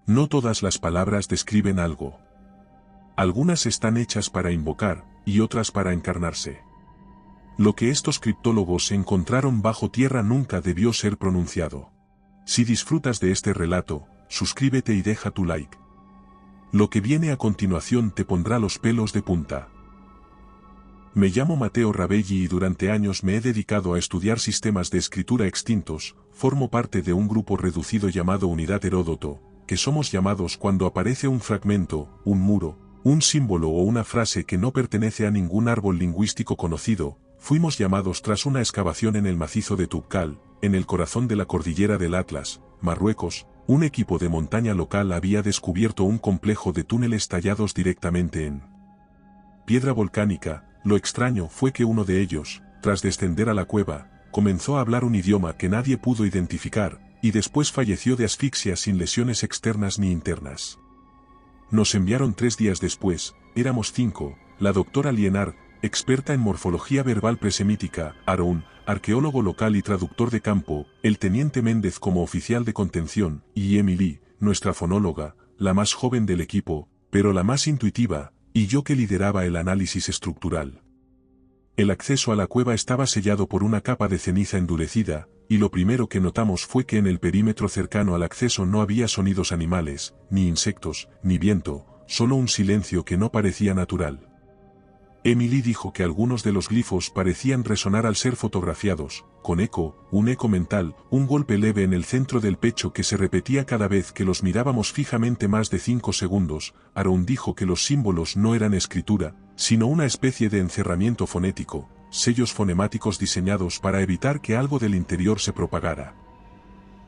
No todas las palabras describen algo. Algunas están hechas para invocar, y otras para encarnarse. Lo que estos criptólogos encontraron bajo tierra nunca debió ser pronunciado. Si disfrutas de este relato, suscríbete y deja tu like. Lo que viene a continuación te pondrá los pelos de punta. Me llamo Matteo Ravelli y durante años me he dedicado a estudiar sistemas de escritura extintos. Formo parte de un grupo reducido llamado Unidad Heródoto, que somos llamados cuando aparece un fragmento, un muro, un símbolo o una frase que no pertenece a ningún árbol lingüístico conocido. Fuimos llamados tras una excavación en el macizo de Tubkal, en el corazón de la cordillera del Atlas, Marruecos. Un equipo de montaña local había descubierto un complejo de túneles tallados directamente en piedra volcánica. Lo extraño fue que uno de ellos, tras descender a la cueva, comenzó a hablar un idioma que nadie pudo identificar, y después falleció de asfixia sin lesiones externas ni internas. Nos enviaron 3 días después, éramos 5, la doctora Lienard, experta en morfología verbal presemítica, Aaron, arqueólogo local y traductor de campo, el teniente Méndez como oficial de contención, y Emily, nuestra fonóloga, la más joven del equipo, pero la más intuitiva, y yo que lideraba el análisis estructural. El acceso a la cueva estaba sellado por una capa de ceniza endurecida, y lo primero que notamos fue que en el perímetro cercano al acceso no había sonidos animales, ni insectos, ni viento, solo un silencio que no parecía natural. Emily dijo que algunos de los glifos parecían resonar al ser fotografiados, con eco, un eco mental, un golpe leve en el centro del pecho que se repetía cada vez que los mirábamos fijamente más de 5 segundos. Aaron dijo que los símbolos no eran escritura, sino una especie de encerramiento fonético, sellos fonemáticos diseñados para evitar que algo del interior se propagara.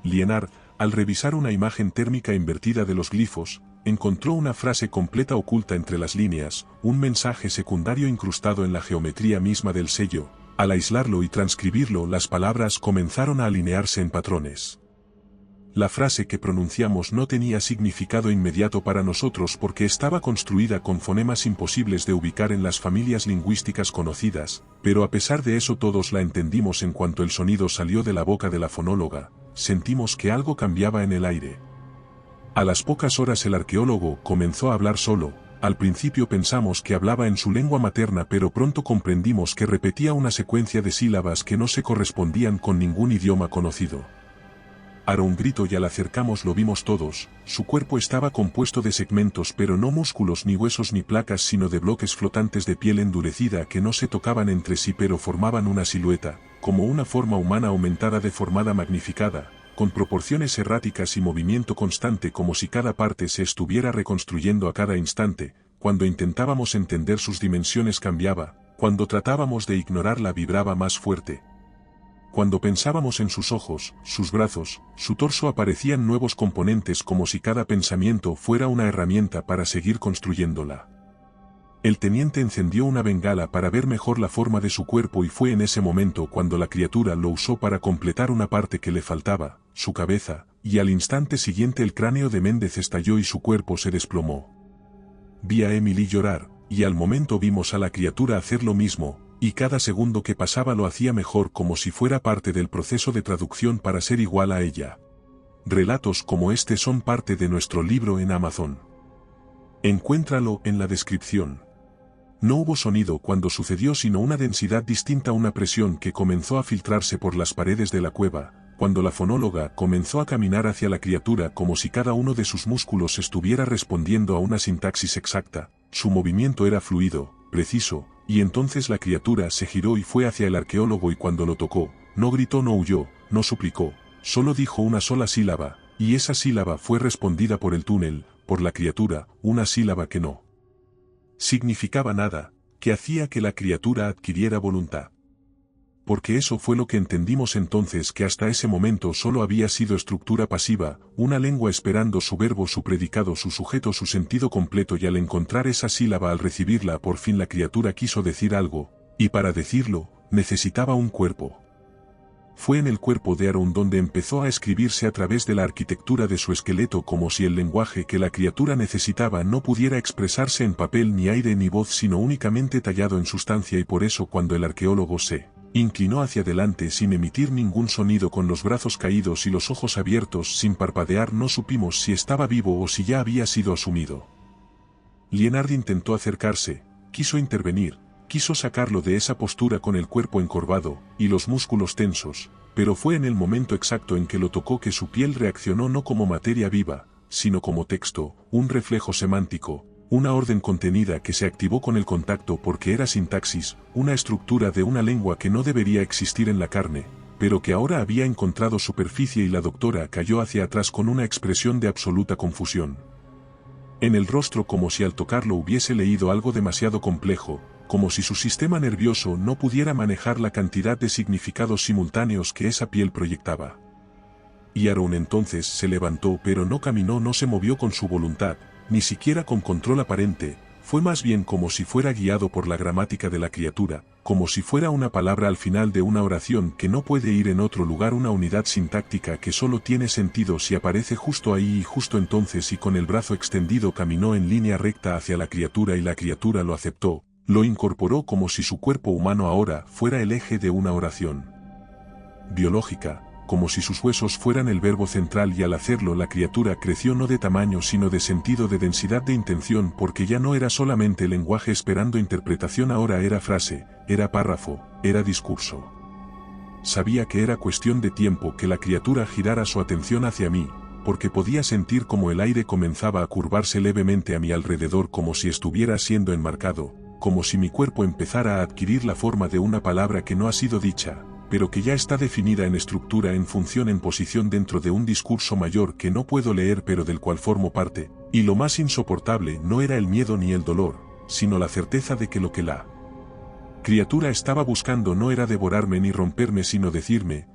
Lienard, al revisar una imagen térmica invertida de los glifos, encontró una frase completa oculta entre las líneas, un mensaje secundario incrustado en la geometría misma del sello. Al aislarlo y transcribirlo, las palabras comenzaron a alinearse en patrones. La frase que pronunciamos no tenía significado inmediato para nosotros porque estaba construida con fonemas imposibles de ubicar en las familias lingüísticas conocidas, pero a pesar de eso todos la entendimos en cuanto el sonido salió de la boca de la fonóloga. Sentimos que algo cambiaba en el aire. A las pocas horas el arqueólogo comenzó a hablar solo. Al principio pensamos que hablaba en su lengua materna, pero pronto comprendimos que repetía una secuencia de sílabas que no se correspondían con ningún idioma conocido. Aaron gritó y al acercamos lo vimos todos. Su cuerpo estaba compuesto de segmentos, pero no músculos ni huesos ni placas, sino de bloques flotantes de piel endurecida que no se tocaban entre sí pero formaban una silueta, como una forma humana aumentada, deformada, magnificada, con proporciones erráticas y movimiento constante, como si cada parte se estuviera reconstruyendo a cada instante. Cuando intentábamos entender sus dimensiones cambiaba, cuando tratábamos de ignorarla vibraba más fuerte. Cuando pensábamos en sus ojos, sus brazos, su torso, aparecían nuevos componentes como si cada pensamiento fuera una herramienta para seguir construyéndola. El teniente encendió una bengala para ver mejor la forma de su cuerpo y fue en ese momento cuando la criatura lo usó para completar una parte que le faltaba, su cabeza, y al instante siguiente el cráneo de Méndez estalló y su cuerpo se desplomó. Vi a Emily llorar, y al momento vimos a la criatura hacer lo mismo, y cada segundo que pasaba lo hacía mejor, como si fuera parte del proceso de traducción para ser igual a ella. Relatos como este son parte de nuestro libro en Amazon. Encuéntralo en la descripción. No hubo sonido cuando sucedió, sino una densidad distinta, una presión que comenzó a filtrarse por las paredes de la cueva, cuando la fonóloga comenzó a caminar hacia la criatura como si cada uno de sus músculos estuviera respondiendo a una sintaxis exacta. Su movimiento era fluido, preciso, y entonces la criatura se giró y fue hacia el arqueólogo, y cuando lo tocó, no gritó, no huyó, no suplicó, solo dijo una sola sílaba, y esa sílaba fue respondida por el túnel, por la criatura, una sílaba que no significaba nada, que hacía que la criatura adquiriera voluntad. Porque eso fue lo que entendimos entonces, que hasta ese momento solo había sido estructura pasiva, una lengua esperando su verbo, su predicado, su sujeto, su sentido completo, y al encontrar esa sílaba, al recibirla, por fin la criatura quiso decir algo, y para decirlo, necesitaba un cuerpo. Fue en el cuerpo de Aaron donde empezó a escribirse a través de la arquitectura de su esqueleto, como si el lenguaje que la criatura necesitaba no pudiera expresarse en papel, ni aire, ni voz, sino únicamente tallado en sustancia, y por eso cuando el arqueólogo se Inclinó hacia adelante sin emitir ningún sonido con los brazos caídos y los ojos abiertos sin parpadear. No supimos si estaba vivo o si ya había sido asumido. Lienard intentó acercarse, quiso intervenir, quiso sacarlo de esa postura con el cuerpo encorvado y los músculos tensos, pero fue en el momento exacto en que lo tocó que su piel reaccionó no como materia viva, sino como texto, un reflejo semántico, una orden contenida que se activó con el contacto porque era sintaxis, una estructura de una lengua que no debería existir en la carne, pero que ahora había encontrado superficie y la doctora cayó hacia atrás con una expresión de absoluta confusión. En el rostro como si al tocarlo hubiese leído algo demasiado complejo, como si su sistema nervioso no pudiera manejar la cantidad de significados simultáneos que esa piel proyectaba. Y Aaron entonces se levantó pero no caminó, no se movió con su voluntad, ni siquiera con control aparente, fue más bien como si fuera guiado por la gramática de la criatura, como si fuera una palabra al final de una oración que no puede ir en otro lugar, una unidad sintáctica que solo tiene sentido si aparece justo ahí y justo entonces, y con el brazo extendido caminó en línea recta hacia la criatura y la criatura lo aceptó, lo incorporó como si su cuerpo humano ahora fuera el eje de una oración biológica, como si sus huesos fueran el verbo central, y al hacerlo la criatura creció no de tamaño sino de sentido, de densidad, de intención, porque ya no era solamente lenguaje esperando interpretación, ahora era frase, era párrafo, era discurso. Sabía que era cuestión de tiempo que la criatura girara su atención hacia mí, porque podía sentir como el aire comenzaba a curvarse levemente a mi alrededor como si estuviera siendo enmarcado, como si mi cuerpo empezara a adquirir la forma de una palabra que no ha sido dicha, pero que ya está definida en estructura, en función, en posición dentro de un discurso mayor que no puedo leer pero del cual formo parte, y lo más insoportable no era el miedo ni el dolor, sino la certeza de que lo que la criatura estaba buscando no era devorarme ni romperme sino decirme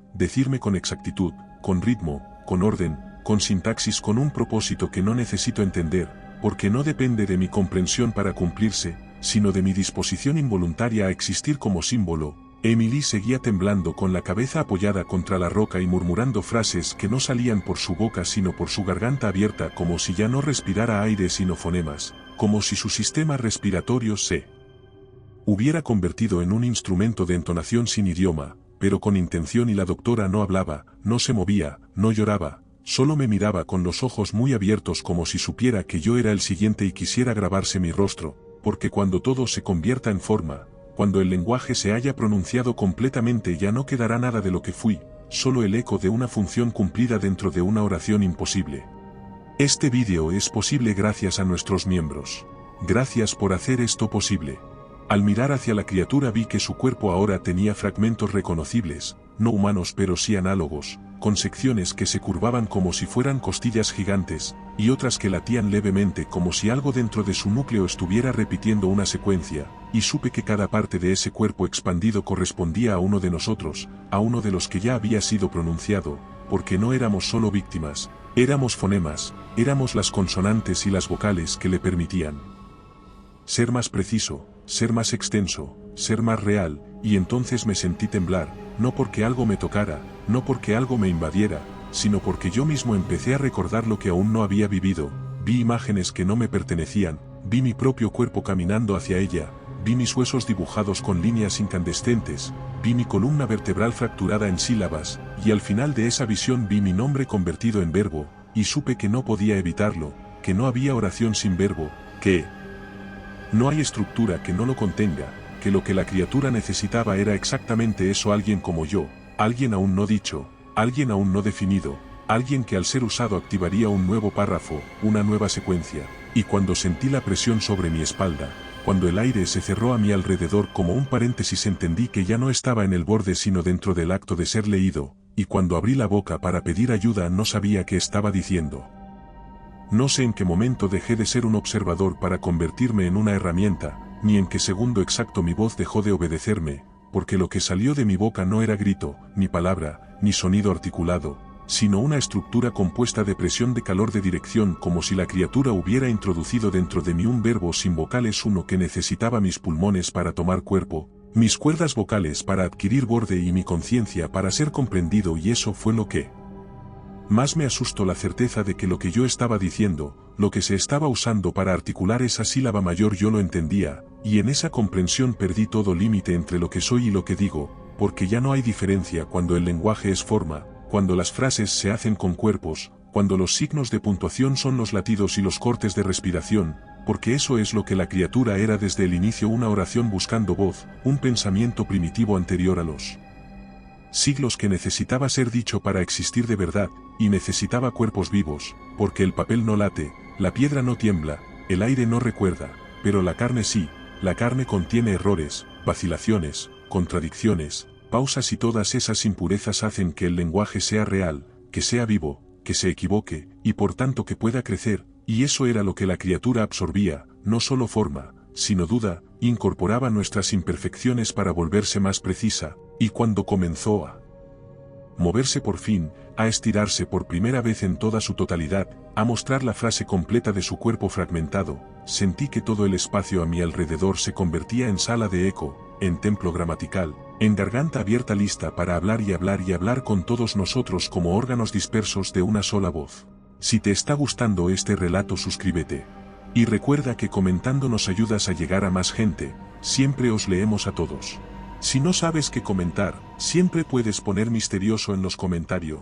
con exactitud, con ritmo, con orden, con sintaxis, con un propósito que no necesito entender, porque no depende de mi comprensión para cumplirse, sino de mi disposición involuntaria a existir como símbolo. Emily seguía temblando con la cabeza apoyada contra la roca y murmurando frases que no salían por su boca sino por su garganta abierta, como si ya no respirara aire sino fonemas, como si su sistema respiratorio se hubiera convertido en un instrumento de entonación sin idioma, pero con intención, y la doctora no hablaba, no se movía, no lloraba, solo me miraba con los ojos muy abiertos como si supiera que yo era el siguiente y quisiera grabarse mi rostro, porque cuando todo se convierta en forma, cuando el lenguaje se haya pronunciado completamente, ya no quedará nada de lo que fui, solo el eco de una función cumplida dentro de una oración imposible. Este vídeo es posible gracias a nuestros miembros. Gracias por hacer esto posible. Al mirar hacia la criatura vi que su cuerpo ahora tenía fragmentos reconocibles, no humanos pero sí análogos, con secciones que se curvaban como si fueran costillas gigantes, y otras que latían levemente como si algo dentro de su núcleo estuviera repitiendo una secuencia, y supe que cada parte de ese cuerpo expandido correspondía a uno de nosotros, a uno de los que ya había sido pronunciado, porque no éramos solo víctimas, éramos fonemas, éramos las consonantes y las vocales que le permitían ser más preciso, ser más extenso, ser más real, y entonces me sentí temblar, no porque algo me tocara, no porque algo me invadiera, sino porque yo mismo empecé a recordar lo que aún no había vivido, vi imágenes que no me pertenecían, vi mi propio cuerpo caminando hacia ella, vi mis huesos dibujados con líneas incandescentes, vi mi columna vertebral fracturada en sílabas, y al final de esa visión vi mi nombre convertido en verbo, y supe que no podía evitarlo, que no había oración sin verbo, que no hay estructura que no lo contenga, que lo que la criatura necesitaba era exactamente eso, alguien como yo, alguien aún no dicho, alguien aún no definido, alguien que al ser usado activaría un nuevo párrafo, una nueva secuencia, y cuando sentí la presión sobre mi espalda, cuando el aire se cerró a mi alrededor como un paréntesis, entendí que ya no estaba en el borde sino dentro del acto de ser leído, y cuando abrí la boca para pedir ayuda no sabía qué estaba diciendo. No sé en qué momento dejé de ser un observador para convertirme en una herramienta, ni en qué segundo exacto mi voz dejó de obedecerme, porque lo que salió de mi boca no era grito, ni palabra, ni sonido articulado, sino una estructura compuesta de presión, de calor, de dirección, como si la criatura hubiera introducido dentro de mí un verbo sin vocales, uno que necesitaba mis pulmones para tomar cuerpo, mis cuerdas vocales para adquirir borde y mi conciencia para ser comprendido, y eso fue lo que más me asustó, la certeza de que lo que yo estaba diciendo, lo que se estaba usando para articular esa sílaba mayor, yo lo entendía, y en esa comprensión perdí todo límite entre lo que soy y lo que digo, porque ya no hay diferencia cuando el lenguaje es forma, cuando las frases se hacen con cuerpos, cuando los signos de puntuación son los latidos y los cortes de respiración, porque eso es lo que la criatura era desde el inicio, una oración buscando voz, un pensamiento primitivo anterior a los siglos que necesitaba ser dicho para existir de verdad, y necesitaba cuerpos vivos, porque el papel no late, la piedra no tiembla, el aire no recuerda, pero la carne sí, la carne contiene errores, vacilaciones, contradicciones, pausas y todas esas impurezas hacen que el lenguaje sea real, que sea vivo, que se equivoque, y por tanto que pueda crecer, y eso era lo que la criatura absorbía, no solo forma, sino duda, incorporaba nuestras imperfecciones para volverse más precisa, y cuando comenzó a moverse por fin, a estirarse por primera vez en toda su totalidad, a mostrar la frase completa de su cuerpo fragmentado, sentí que todo el espacio a mi alrededor se convertía en sala de eco, en templo gramatical, en garganta abierta lista para hablar y hablar y hablar con todos nosotros como órganos dispersos de una sola voz. Si te está gustando este relato, suscríbete. Y recuerda que comentando nos ayudas a llegar a más gente, siempre os leemos a todos. Si no sabes qué comentar, siempre puedes poner misterioso en los comentarios.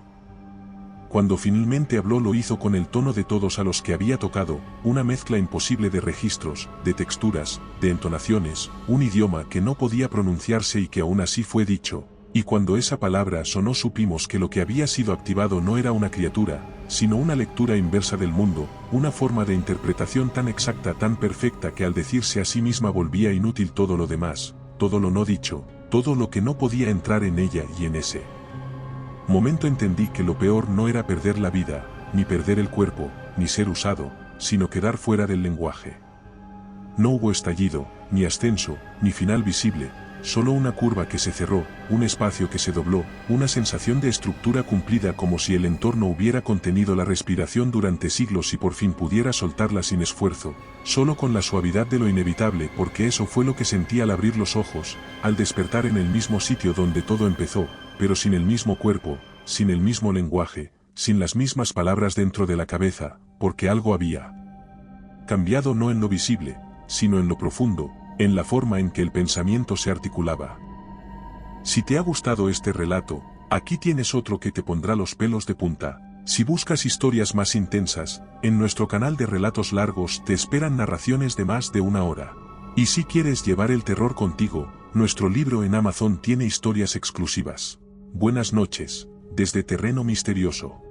Cuando finalmente habló lo hizo con el tono de todos a los que había tocado, una mezcla imposible de registros, de texturas, de entonaciones, un idioma que no podía pronunciarse y que aún así fue dicho, y cuando esa palabra sonó supimos que lo que había sido activado no era una criatura, sino una lectura inversa del mundo, una forma de interpretación tan exacta, tan perfecta que al decirse a sí misma volvía inútil todo lo demás, todo lo no dicho, todo lo que no podía entrar en ella, y en ese momento entendí que lo peor no era perder la vida, ni perder el cuerpo, ni ser usado, sino quedar fuera del lenguaje. No hubo estallido, ni ascenso, ni final visible, solo una curva que se cerró, un espacio que se dobló, una sensación de estructura cumplida como si el entorno hubiera contenido la respiración durante siglos y por fin pudiera soltarla sin esfuerzo, solo con la suavidad de lo inevitable, porque eso fue lo que sentí al abrir los ojos, al despertar en el mismo sitio donde todo empezó, pero sin el mismo cuerpo, sin el mismo lenguaje, sin las mismas palabras dentro de la cabeza, porque algo había cambiado no en lo visible, sino en lo profundo, en la forma en que el pensamiento se articulaba. Si te ha gustado este relato, aquí tienes otro que te pondrá los pelos de punta. Si buscas historias más intensas, en nuestro canal de relatos largos te esperan narraciones de más de una hora. Y si quieres llevar el terror contigo, nuestro libro en Amazon tiene historias exclusivas. Buenas noches, desde Terreno Misterioso.